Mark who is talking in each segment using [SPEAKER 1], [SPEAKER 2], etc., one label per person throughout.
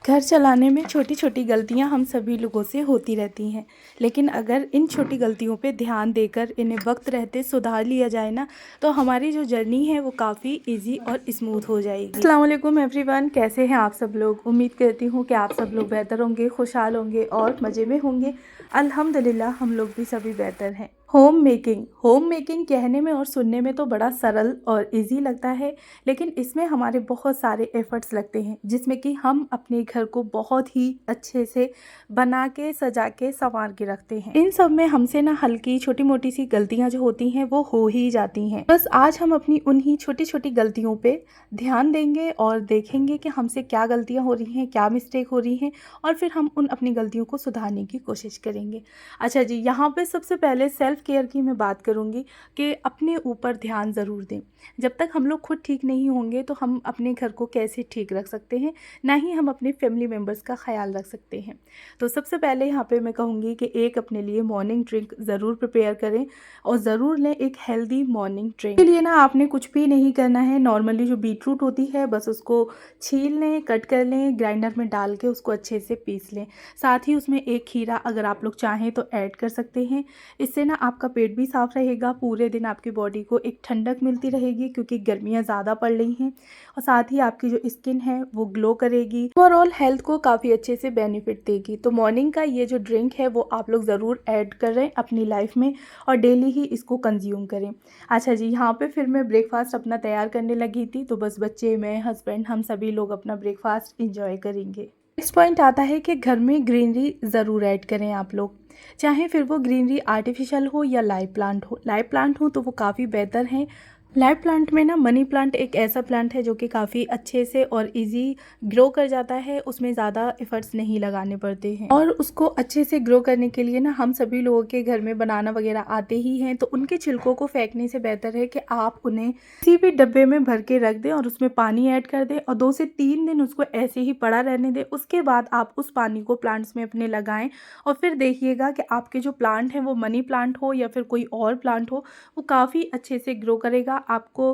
[SPEAKER 1] घर चलाने में छोटी छोटी गलतियां हम सभी लोगों से होती रहती हैं, लेकिन अगर इन छोटी गलतियों पे ध्यान देकर इन्हें वक्त रहते सुधार लिया जाए ना, तो हमारी जो जर्नी है वो काफ़ी इजी और स्मूथ हो जाएगी। अस्सलाम वालेकुम एवरीवन, कैसे हैं आप सब लोग। उम्मीद करती हूँ कि आप सब लोग बेहतर होंगे, खुशहाल होंगे और मज़े में होंगे। अल्हम्दुलिल्लाह हम लोग भी सभी बेहतर हैं। होम मेकिंग कहने में और सुनने में तो बड़ा सरल और इजी लगता है, लेकिन इसमें हमारे बहुत सारे एफ़र्ट्स लगते हैं, जिसमें कि हम अपने घर को बहुत ही अच्छे से बना के सजा के संवार के रखते हैं। इन सब में हमसे ना हल्की छोटी मोटी सी गलतियां जो होती हैं वो हो ही जाती हैं। बस आज हम अपनी उन्हीं छोटी छोटी गलतियों पे ध्यान देंगे और देखेंगे कि हमसे क्या गलतियां हो रही हैं, क्या मिस्टेक हो रही हैं, और फिर हम उन अपनी गलतियों को सुधारने की कोशिश करेंगे। अच्छा जी, यहाँ पे सबसे पहले सेल्फ केयर की मैं बात करूँगी कि अपने ऊपर ध्यान ज़रूर दें। जब तक हम लोग खुद ठीक नहीं होंगे तो हम अपने घर को कैसे ठीक रख सकते हैं, ना ही हम अपने फैमिली मेम्बर्स का ख्याल रख सकते हैं। तो सबसे पहले यहाँ पे मैं कहूँगी कि एक अपने लिए मॉर्निंग ड्रिंक ज़रूर प्रिपेयर करें और ज़रूर लें एक हेल्दी मॉर्निंग ड्रिंक। के लिए ना आपने कुछ भी नहीं करना है। नॉर्मली जो बीटरूट होती है बस उसको छील लें, कट कर लें, ग्राइंडर में डाल के उसको अच्छे से पीस लें। साथ ही उसमें एक खीरा अगर आप लोग चाहें तो ऐड कर सकते हैं। इससे ना आपका पेट भी साफ़ रहेगा, पूरे दिन आपकी बॉडी को एक ठंडक मिलती रहेगी क्योंकि गर्मियाँ ज़्यादा पड़ रही हैं, और साथ ही आपकी जो स्किन है वो ग्लो करेगी, ओवरऑल हेल्थ को काफ़ी अच्छे से बेनिफिट देगी। तो मॉर्निंग का ये जो ड्रिंक है वो आप लोग ज़रूर ऐड करें अपनी लाइफ में और डेली ही इसको कंज्यूम करें। अच्छा जी, यहाँ पे फिर मैं ब्रेकफास्ट अपना तैयार करने लगी थी, तो बस बच्चे, मैं, हस्बैंड, हम सभी लोग अपना ब्रेकफास्ट इंजॉय करेंगे। नेक्स्ट पॉइंट आता है कि घर में ग्रीनरी ज़रूर ऐड करें आप लोग, चाहे फिर वो ग्रीनरी आर्टिफिशियल हो या लाइव प्लांट हो। लाइव प्लांट हो तो वो काफ़ी बेहतर हैं। लाइव प्लांट में ना मनी प्लांट एक ऐसा प्लांट है जो कि काफ़ी अच्छे से और इजी ग्रो कर जाता है, उसमें ज़्यादा एफर्ट्स नहीं लगाने पड़ते हैं, और उसको अच्छे से ग्रो करने के लिए ना हम सभी लोगों के घर में बनाना वगैरह आते ही हैं, तो उनके छिलकों को फेंकने से बेहतर है कि आप उन्हें किसी भी डब्बे में भर के रख दें और उसमें पानी ऐड कर दें और 2 से 3 दिन उसको ऐसे ही पड़ा रहने दें। उसके बाद आप उस पानी को प्लांट्स में अपने लगाएं और फिर देखिएगा कि आपके जो प्लांट हैं वो मनी प्लांट हो या फिर कोई और प्लांट हो, वो काफ़ी अच्छे से ग्रो करेगा। आपको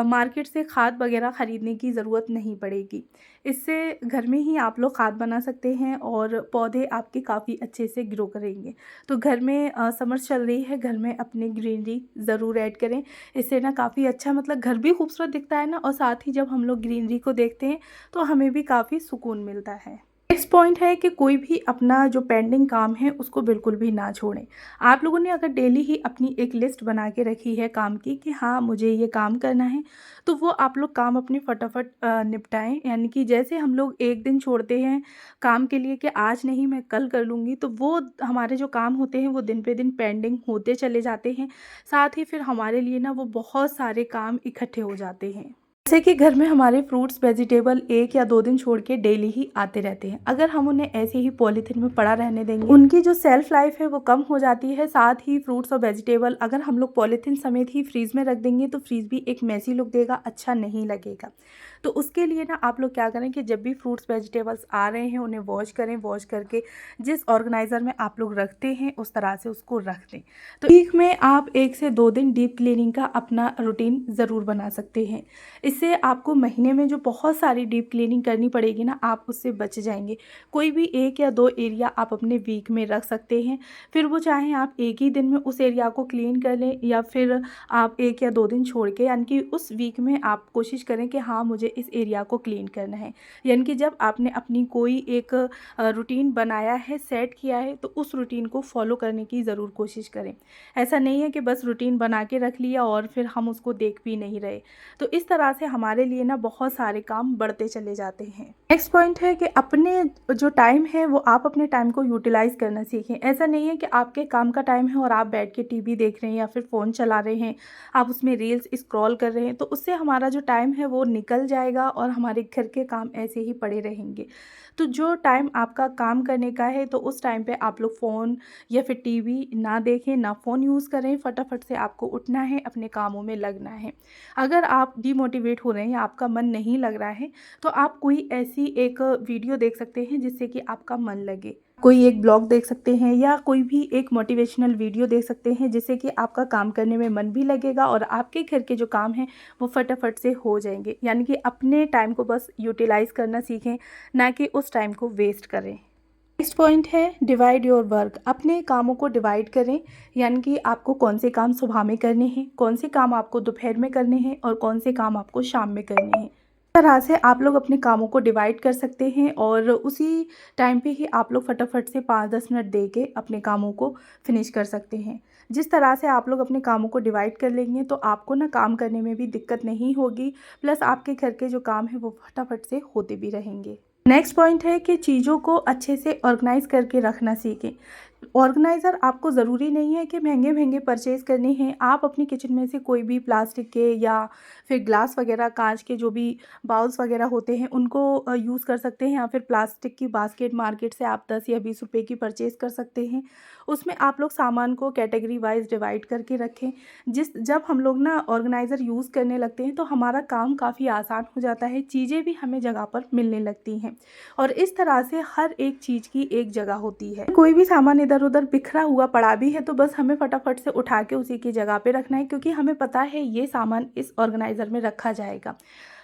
[SPEAKER 1] मार्केट से खाद वगैरह ख़रीदने की ज़रूरत नहीं पड़ेगी। इससे घर में ही आप लोग खाद बना सकते हैं और पौधे आपके काफ़ी अच्छे से ग्रो करेंगे। तो घर में समर चल रही है, घर में अपने ग्रीनरी ज़रूर ऐड करें। इससे ना काफ़ी अच्छा, मतलब घर भी खूबसूरत दिखता है ना, और साथ ही जब हम लोग ग्रीनरी को देखते हैं तो हमें भी काफ़ी सुकून मिलता है। नेक्स्ट पॉइंट है कि कोई भी अपना जो पेंडिंग काम है उसको बिल्कुल भी ना छोड़ें। आप लोगों ने अगर डेली ही अपनी एक लिस्ट बना के रखी है काम की कि हाँ मुझे ये काम करना है, तो वो आप लोग काम अपने फटाफट निपटाएं। यानी कि जैसे हम लोग एक दिन छोड़ते हैं काम के लिए कि आज नहीं मैं कल कर लूँगी, तो वो हमारे जो काम होते हैं वो दिन पे दिन पेंडिंग होते चले जाते हैं। साथ ही फिर हमारे लिए ना वो बहुत सारे काम इकट्ठे हो जाते हैं। जैसे कि घर में हमारे फ्रूट्स वेजिटेबल 1 या 2 दिन छोड़ के डेली ही आते रहते हैं। अगर हम उन्हें ऐसे ही पॉलीथिन में पड़ा रहने देंगे, उनकी जो सेल्फ लाइफ है वो कम हो जाती है। साथ ही फ्रूट्स और वेजिटेबल अगर हम लोग पॉलीथिन समेत ही फ्रीज में रख देंगे तो फ्रीज भी एक मैसी लुक देगा, अच्छा नहीं लगेगा। तो उसके लिए ना आप लोग क्या करें कि जब भी फ्रूट्स वेजिटेबल्स आ रहे हैं उन्हें वॉश करें, वॉश करके जिस ऑर्गेनाइज़र में आप लोग रखते हैं उस तरह से उसको रख दें। तो वीक में आप 1 से 2 दिन डीप क्लीनिंग का अपना रूटीन ज़रूर बना सकते हैं। इससे आपको महीने में जो बहुत सारी डीप क्लीनिंग करनी पड़ेगी ना, आप उससे बच जाएंगे। कोई भी 1 या 2 एरिया आप अपने वीक में रख सकते हैं, फिर वो चाहे आप एक ही दिन में उस एरिया को क्लीन कर लें या फिर आप 1 या 2 दिन छोड़ के, यानी कि उस वीक में आप कोशिश करें कि हाँ मुझे इस एरिया को क्लीन करना है। यानी कि जब आपने अपनी कोई एक रूटीन बनाया है, सेट किया है, तो उस रूटीन को फॉलो करने की ज़रूर कोशिश करें। ऐसा नहीं है कि बस रूटीन बना के रख लिया और फिर हम उसको देख भी नहीं रहे। तो इस तरह से हमारे लिए ना बहुत सारे काम बढ़ते चले जाते हैं। नेक्स्ट पॉइंट है कि अपने जो टाइम है वो आप अपने टाइम को यूटिलाइज करना सीखें। ऐसा नहीं है कि आपके काम का टाइम है और आप बैठ के टीवी देख रहे हैं या फिर फ़ोन चला रहे हैं, आप उसमें रील्स स्क्रॉल कर रहे हैं, तो उससे हमारा जो टाइम है वो निकल जाएगा और हमारे घर के काम ऐसे ही पड़े रहेंगे। तो जो टाइम आपका काम करने का है तो उस टाइम पे आप लोग फ़ोन या फिर टीवी ना देखें, ना फ़ोन यूज़ करें। फटाफट से आपको उठना है, अपने कामों में लगना है। अगर आप डीमोटिवेट हो रहे हैं या आपका मन नहीं लग रहा है, तो आप कोई ऐसी एक वीडियो देख सकते हैं जिससे कि आपका मन लगे। कोई एक ब्लॉग देख सकते हैं या कोई भी एक मोटिवेशनल वीडियो देख सकते हैं, जिससे कि आपका काम करने में मन भी लगेगा और आपके घर के जो काम हैं वो फटाफट से हो जाएंगे। यानी कि अपने टाइम को बस यूटिलाइज़ करना सीखें, ना कि उस टाइम को वेस्ट करें। नेक्स्ट पॉइंट है डिवाइड योर वर्क। अपने कामों को डिवाइड करें, यानी कि आपको कौन से काम सुबह में करने हैं, कौन से काम आपको दोपहर में करने हैं और कौन से काम आपको शाम में करने हैं। इस तरह से आप लोग अपने कामों को डिवाइड कर सकते हैं और उसी टाइम पे ही आप लोग फटाफट से 5-10 मिनट दे के अपने कामों को फिनिश कर सकते हैं। जिस तरह से आप लोग अपने कामों को डिवाइड कर लेंगे तो आपको ना काम करने में भी दिक्कत नहीं होगी, प्लस आपके घर के जो काम हैं वो फटाफट से होते भी रहेंगे। नेक्स्ट पॉइंट है कि चीज़ों को अच्छे से ऑर्गेनाइज़ करके रखना सीखें। ऑर्गेनाइज़र आपको ज़रूरी नहीं है कि महंगे महंगे परचेज़ करने हैं। आप अपनी किचन में से कोई भी प्लास्टिक के या फिर ग्लास वगैरह, कांच के जो भी बाउल्स वगैरह होते हैं उनको यूज़ कर सकते हैं, या फिर प्लास्टिक की बास्केट मार्केट से आप 10 या 20 रुपए की परचेज़ कर सकते हैं। उसमें आप लोग सामान को कैटेगरी वाइज डिवाइड करके रखें। जब हम लोग ना ऑर्गेनाइज़र यूज़ करने लगते हैं तो हमारा काम काफ़ी आसान हो जाता है, चीज़ें भी हमें जगह पर मिलने लगती हैं और इस तरह से हर एक चीज़ की एक जगह होती है। कोई भी सामान इधर उधर बिखरा हुआ पड़ा भी है तो बस हमें फटाफट से उठा के उसी की जगह पे रखना है, क्योंकि हमें पता है ये सामान इस ऑर्गेनाइज़र में रखा जाएगा।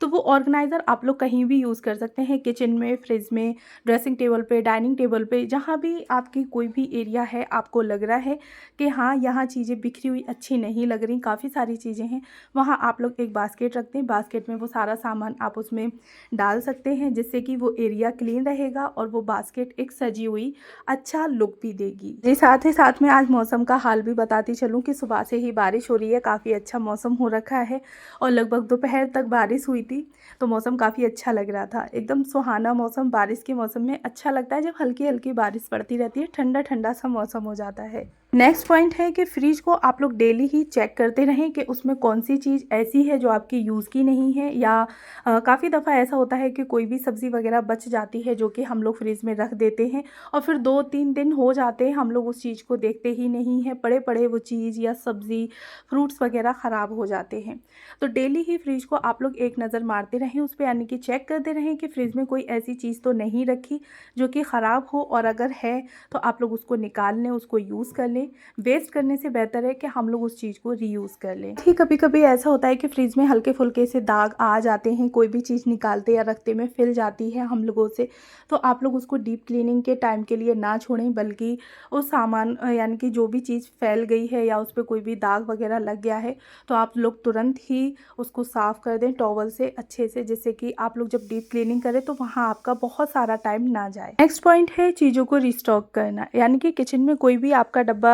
[SPEAKER 1] तो वो ऑर्गेनाइज़र आप लोग कहीं भी यूज़ कर सकते हैं, किचन में, फ्रिज में, ड्रेसिंग टेबल पे, डाइनिंग टेबल पे, जहाँ भी आपकी कोई भी एरिया है आपको लग रहा है कि हाँ यहाँ चीज़ें बिखरी हुई अच्छी नहीं लग रही, काफ़ी सारी चीज़ें हैं, वहाँ आप लोग एक बास्केट रखते हैं। बास्केट में वो सारा सामान आप उसमें डाल सकते हैं, जिससे कि वो एरिया क्लीन रहेगा और वो बास्केट एक सजी हुई अच्छा लुक भी देगी। जी, साथ ही साथ में आज मौसम का हाल भी बताती चलूँ कि सुबह से ही बारिश हो रही है, काफ़ी अच्छा मौसम हो रखा है और लगभग दोपहर तक बारिश हुई थी, तो मौसम काफ़ी अच्छा लग रहा था। एकदम सुहाना मौसम, बारिश के मौसम में अच्छा लगता है जब हल्की हल्की बारिश पड़ती रहती है, ठंडा ठंडा सा मौसम हो जाता है। नेक्स्ट पॉइंट है कि फ्रिज को आप लोग डेली ही चेक करते रहें कि उसमें कौन सी चीज़ ऐसी है जो आपकी यूज़ की नहीं है, या काफ़ी दफ़ा ऐसा होता है कि कोई भी सब्ज़ी वगैरह बच जाती है जो कि हम लोग फ्रिज में रख देते हैं और फिर 2-3 दिन हो जाते हैं, हम लोग उस चीज़ को देखते ही नहीं हैं, पड़े पड़े वो चीज़ या सब्ज़ी, फ्रूट्स वगैरह ख़राब हो जाते हैं। तो डेली ही फ्रिज को आप लोग एक नज़र मारते रहें उस पे, यानी कि चेक करते रहें कि फ्रिज में कोई ऐसी चीज़ तो नहीं रखी जो कि ख़राब हो, और अगर है तो आप लोग उसको निकाल लें, उसको यूज़ कर लें। वेस्ट करने से बेहतर है कि हम लोग उस चीज़ को रीयूज़ कर लें। ठीक, कभी कभी ऐसा होता है कि फ्रिज में हल्के फुल्के से दाग आ जाते हैं, कोई भी चीज़ निकालते या रखते में फिल जाती है हम लोगों से, तो आप लोग उसको डीप क्लीनिंग के टाइम के लिए ना छोड़ें, बल्कि उस सामान यानी कि जो भी चीज़ फैल गई है या उस पर कोई भी दाग वगैरह लग गया है तो आप लोग तुरंत ही उसको साफ़ कर दें टॉवल से अच्छे से, जिससे कि आप लोग जब डीप क्लीनिंग करें तो वहाँ आपका बहुत सारा टाइम ना जाए। नेक्स्ट पॉइंट है चीज़ों को रिस्टॉक करना, यानी कि किचन में कोई भी आपका डब्बा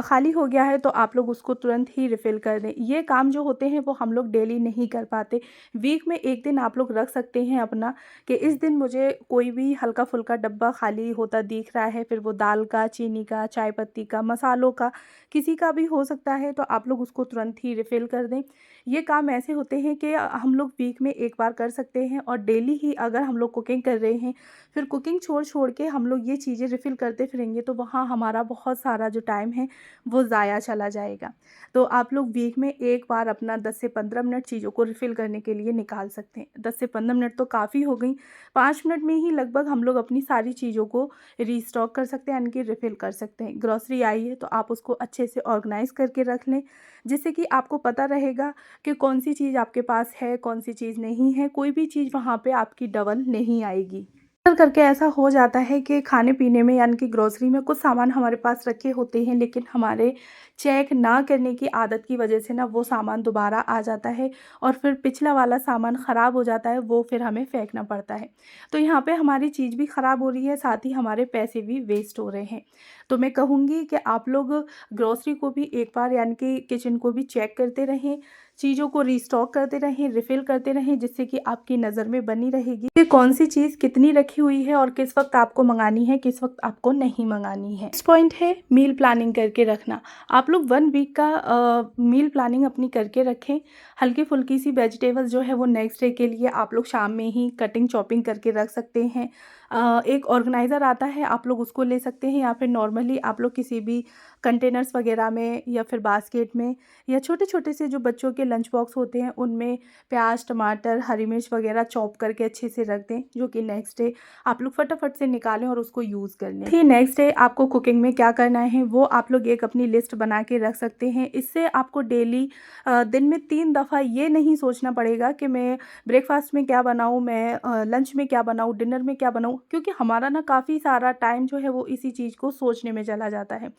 [SPEAKER 1] खाली हो गया है तो आप लोग उसको तुरंत ही रिफ़िल कर दें। ये काम जो होते हैं वो हम लोग डेली नहीं कर पाते, वीक में एक दिन आप लोग रख सकते हैं अपना कि इस दिन मुझे कोई भी हल्का फुल्का डब्बा खाली होता दिख रहा है, फिर वो दाल का, चीनी का, चाय पत्ती का, मसालों का, किसी का भी हो सकता है, तो आप लोग उसको तुरंत ही रिफ़िल कर दें। ये काम ऐसे होते हैं कि हम लोग वीक में एक बार कर सकते हैं, और डेली ही अगर हम लोग कुकिंग कर रहे हैं फिर कुकिंग छोड़ छोड़ के हम लोग ये चीज़ें रिफ़िल करते फिरेंगे तो वहाँ हमारा बहुत सारा जो टाइम है वो ज़ाया चला जाएगा। तो आप लोग वीक में एक बार अपना 10 से 15 मिनट चीज़ों को रिफ़िल करने के लिए निकाल सकते हैं। 10 से 15 मिनट तो काफ़ी हो गई, 5 मिनट में ही लगभग हम लोग अपनी सारी चीज़ों को रीस्टॉक कर सकते हैं, यानी कि रिफ़िल कर सकते हैं। ग्रॉसरी आई है तो आप उसको अच्छे से ऑर्गेनाइज़ करके रख लें, जिससे कि आपको पता रहेगा कि कौन सी चीज़ आपके पास है, कौन सी चीज़ नहीं है, कोई भी चीज़ वहाँ पे आपकी डबल नहीं आएगी। अक्सर करके ऐसा हो जाता है कि खाने पीने में यानी कि ग्रोसरी में कुछ सामान हमारे पास रखे होते हैं, लेकिन हमारे चेक ना करने की आदत की वजह से ना वो सामान दोबारा आ जाता है और फिर पिछला वाला सामान ख़राब हो जाता है, वो फिर हमें फेंकना पड़ता है। तो यहाँ पे हमारी चीज़ भी ख़राब हो रही है, साथ ही हमारे पैसे भी वेस्ट हो रहे हैं। तो मैं कहूँगी कि आप लोग ग्रोसरी को भी एक बार यानी कि किचन को भी चेक करते रहें, चीज़ों को रीस्टॉक करते रहें, रिफ़िल करते रहें, जिससे कि आपकी नज़र में बनी रहेगी कि कौन सी चीज़ कितनी रखी हुई है और किस वक्त आपको मंगानी है, किस वक्त आपको नहीं मंगानी है। नेक्स्ट पॉइंट है मील प्लानिंग करके रखना। आप लोग 1 वीक का मील प्लानिंग अपनी करके रखें। हल्की फुल्की सी वेजिटेबल्स जो है वो नेक्स्ट डे के लिए आप लोग शाम में ही कटिंग चॉपिंग करके रख सकते हैं। एक ऑर्गेनाइज़र आता है, आप लोग उसको ले सकते हैं, या फिर नॉर्मली आप लोग किसी भी कंटेनर्स वगैरह में या फिर बास्केट में या छोटे-छोटे से जो बच्चों के लंच बॉक्स होते हैं उनमें प्याज, टमाटर, हरी मिर्च वगैरह चॉप करके अच्छे से रख दें, जो कि नेक्स्ट डे आप लोग फटाफट से निकालें और उसको यूज़ कर लें। फिर नेक्स्ट डे आपको कुकिंग में क्या करना है वो आप लोग एक अपनी लिस्ट बना के रख सकते हैं। इससे आपको डेली दिन में 3 दफ़ा ये नहीं सोचना पड़ेगा कि मैं ब्रेकफ़ास्ट में क्या बनाऊँ, मैं लंच में क्या बनाऊँ, डिनर में क्या बनाऊँ, क्योंकि हमारा ना काफ़ी सारा टाइम जो है वो इसी चीज़ को सोचने में चला जाता है।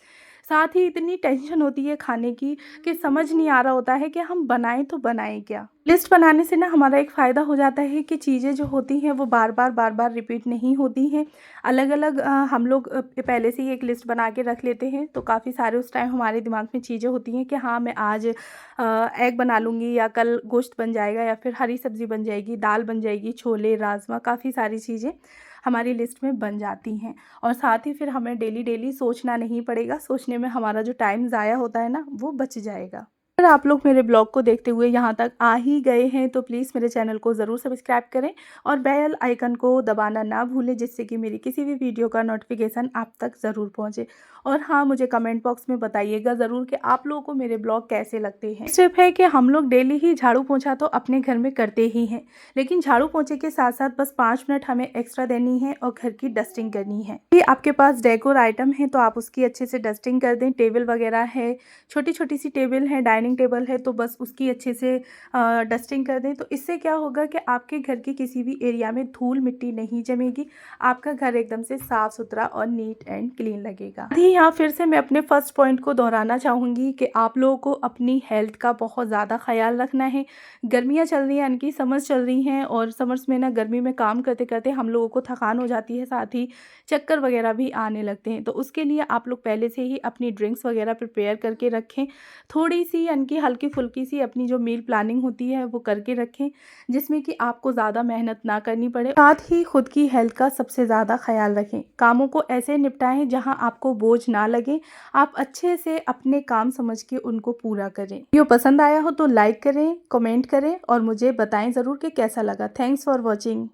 [SPEAKER 1] साथ ही इतनी टेंशन होती है खाने की कि समझ नहीं आ रहा होता है कि हम बनाएँ तो बनाएँ क्या? लिस्ट बनाने से ना हमारा एक फ़ायदा हो जाता है कि चीज़ें जो होती हैं वो बार-बार रिपीट नहीं होती हैं। अलग-अलग हम लोग पहले से ही एक लिस्ट बना के रख लेते हैं, तो काफ़ी सारे उस टाइम हमारे दिमाग में चीज़ें होती हैं कि हाँ, मैं आज एग बना लूँगी या कल गोश्त बन जाएगा या फिर हरी सब्ज़ी बन जाएगी, दाल बन जाएगी, छोले, राजमा, काफ़ी सारी चीज़ें हमारी लिस्ट में बन जाती हैं। और साथ ही फिर हमें डेली सोचना नहीं पड़ेगा, सोचने में हमारा जो टाइम ज़ाया होता है ना, वो बच जाएगा। अगर आप लोग मेरे ब्लॉग को देखते हुए यहाँ तक आ ही गए हैं तो प्लीज़ मेरे चैनल को ज़रूर सब्सक्राइब करें और बेल आइकन को दबाना ना भूलें, जिससे कि मेरी किसी भी वीडियो का नोटिफिकेशन आप तक ज़रूर पहुँचे। और हाँ, मुझे कमेंट बॉक्स में बताइएगा ज़रूर कि आप लोगों को मेरे ब्लॉग कैसे लगते हैं। स्टेप है कि हम लोग डेली ही झाड़ू पोछा तो अपने घर में करते ही हैं, लेकिन झाड़ू पोछे के साथ साथ बस 5 मिनट हमें एक्स्ट्रा देनी है और घर की डस्टिंग करनी है। यदि आपके पास डेकोर आइटम है तो आप उसकी अच्छे से डस्टिंग कर दें। टेबल वगैरह है, छोटी-छोटी सी टेबल है, डाइनिंग टेबल है, तो बस उसकी अच्छे से डस्टिंग कर दें। तो इससे क्या होगा कि आपके घर के किसी भी एरिया में धूल मिट्टी नहीं जमेगी, आपका घर एकदम से साफ़ सुथरा और नीट एंड क्लीन लगेगा। अभी यहाँ फिर से मैं अपने फर्स्ट पॉइंट को दोहराना चाहूँगी कि आप लोगों को अपनी हेल्थ का बहुत ज़्यादा ख्याल रखना है। गर्मियाँ चल रही हैं, यानी कि समर्स चल रही हैं, और समर्स में ना गर्मी में काम करते-करते हम लोगों को थकान हो जाती है, साथ ही चक्कर वगैरह भी आने लगते हैं। तो उसके लिए आप लोग पहले से ही अपनी ड्रिंक्स वगैरह प्रिपेयर करके रखें। थोड़ी-सी यानी कि हल्की-फुल्की सी अपनी जो मील प्लानिंग होती है वो करके रखें, जिसमें कि आपको ज़्यादा मेहनत ना करनी पड़े। साथ ही खुद की हेल्थ का सबसे ज़्यादा ख़्याल रखें। कामों को ऐसे निपटाएँ जहाँ आपको बोझ ना लगे। आप अच्छे से अपने काम समझ के उनको पूरा करें। वीडियो पसंद आया हो तो लाइक करें, कमेंट करें और मुझे बताएँ ज़रूर कि कैसा लगा। Thanks for watching.